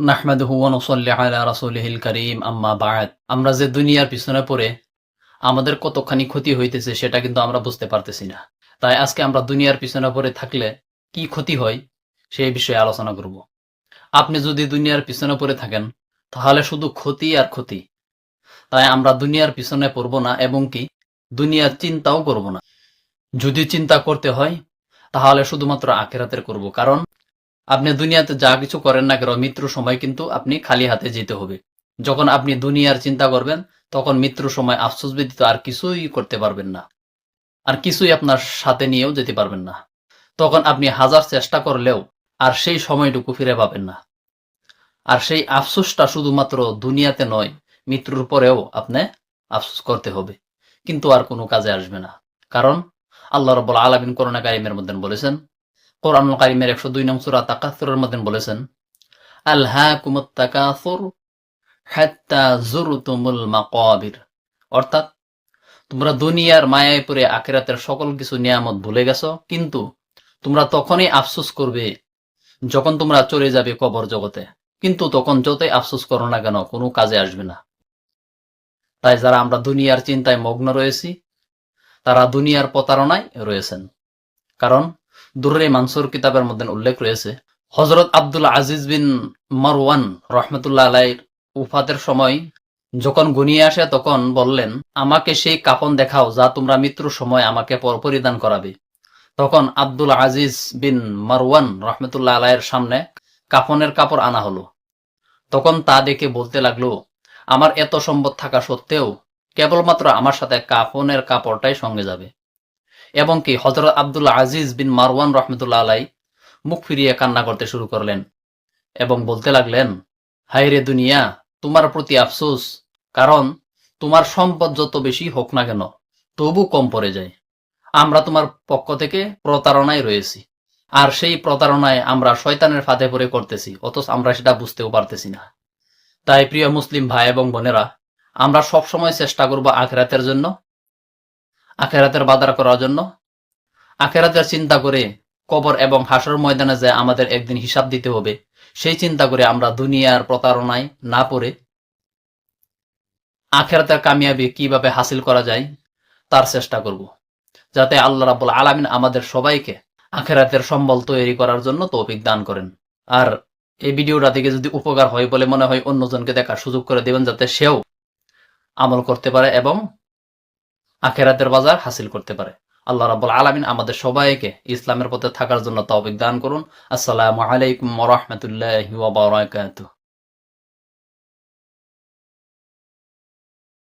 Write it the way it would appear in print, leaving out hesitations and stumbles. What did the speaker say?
নাহমাদুহু ওয়া নুসাল্লি আলা রাসূলিহিল কারীম আম্মা বা'দ। আমরা যে দুনিয়ার পিছনে পড়ে আমাদের কতখানি ক্ষতি হইতেছে সেটা কিন্তু আমরা বুঝতে পারতেছি না। তাই আজকে আমরা দুনিয়ার পিছনে পড়ে থাকলে কি ক্ষতি হয় সেই বিষয়ে আলোচনা করব। আপনি যদি দুনিয়ার পিছনে পড়ে থাকেন তাহলে শুধু ক্ষতি আর ক্ষতি। তাই আমরা দুনিয়ার পিছনে পড়ব না এবং কি দুনিয়ার চিন্তাও করব না। যদি চিন্তা করতে হয় তাহলে শুধুমাত্র আখিরাতের করব, কারণ আপনি দুনিয়াতে যা কিছু করেন না কেন মৃত্যুর সময় কিন্তু আপনি খালি হাতে যেতে হবে। যখন আপনি দুনিয়ার চিন্তা করবেন তখন মৃত্যুর সময় আফসোস ব্যতীত আর কিছুই করতে পারবেন না, আর কিছুই আপনার সাথে নিয়েও যেতে পারবেন না। তখন আপনি হাজার চেষ্টা করলেও আর সেই সময়টুকু ফিরে পাবেন না। আর সেই আফসোসটা শুধুমাত্র দুনিয়াতে নয়, মৃত্যুর পরেও আপনি আফসোস করতে হবে, কিন্তু আর কোনো কাজে আসবে না। কারণ আল্লাহ রাব্বুল আলামিন কোরআন কারীমের মধ্যে বলেছেন, কোরআনুল কারীমের 102 নং সূরা তাকাসুরের মধ্যে বলেছেন, আলহাকুমুত তাকাসুর হাত্তা যুরতুমুল মাকাবির। অর্থাৎ তোমরা দুনিয়ার মায়ায় পড়ে আখিরাতের সকল কিছু নিয়ামত ভুলে গেছো, কিন্তু তোমরা তখনই আফসোস করবে যখন তোমরা চলে যাবে কবর জগতে। কিন্তু তখন যতই আফসোস করো না কেন কোনো কাজে আসবে না। তাই যারা আমরা দুনিয়ার চিন্তায় মগ্ন রয়েছি তারা দুনিয়ার প্রতারণায় রয়েছেন। কারণ দুররে মানসুর কিতাবের মধ্যে উল্লেখ রয়েছে, হযরত আব্দুল আজিজ বিন মারওয়ান রাহমাতুল্লাহ আলাইহির উফাতের সময় যখন ঘনিয়ে আসে তখন বললেন, আমাকে সেই কাফন দেখাও যা তোমরা মৃত্যুর সময় আমাকে পরিধান করাবে। তখন আব্দুল আজিজ বিন মারওয়ান রাহমাতুল্লাহ আলাইহির সামনে কাফনের কাপড় আনা হলো। তখন তা দেখে বলতে লাগলো, আমার এত সম্পদ থাকা সত্ত্বেও কেবলমাত্র আমার সাথে কাফনের কাপড়টাই সঙ্গে যাবে। এবং কি হযরত আব্দুল আজিজ বিন মারওয়ান রাহমাতুল্লাহ আলাইহি মুখ ফিরিয়ে কান্না করতে শুরু করলেন এবং বলতে লাগলেন, হায় রে দুনিয়া, তোমার প্রতি আফসোস, কারণ তোমার সম্পদ যত বেশি হোক না কেন তবু কম পড়ে যায়। আমরা তোমার পক্ষ থেকে প্রতারণায় রয়েছি, আর সেই প্রতারণায় আমরা শয়তানের ফাঁদে পড়ে করতেছি, অথচ আমরা সেটা বুঝতেও পারতেছি না। তাই প্রিয় মুসলিম ভাই এবং বোনেরা, আমরা সবসময় চেষ্টা করব আখিরাতের জন্য, আখিরাতের বাজার করার জন্য, আখিরাতের চিন্তা করে কবর এবং হাসর ময়দানে যে আমাদের একদিন হিসাব দিতে হবে সেই চিন্তা করে আমরা দুনিয়ার প্রতারণায় না পড়ে আখিরাতের কামিয়াবি কিভাবে হাসিল করা যায় তার চেষ্টা করব, যাতে আল্লাহ রাব্বুল আলামিন আমাদের সবাইকে আখিরাতের সম্বল তৈরি করার জন্য তৌফিক দান করেন। আর এই ভিডিওটা থেকে যদি উপকার হয় বলে মনে হয় অন্যজনকে দেখার সুযোগ করে দেবেন, যাতে সেও আমল করতে পারে এবং আখিরাতের বাজার হাসিল করতে পারে। আল্লাহ রাব্বুল আলামিন আমাদের সবাইকে ইসলামের পথে থাকার জন্য তৌফিক দান করুন। আসসালামু আলাইকুম ওয়া রাহমাতুল্লাহি ওয়া বারাকাতুহু।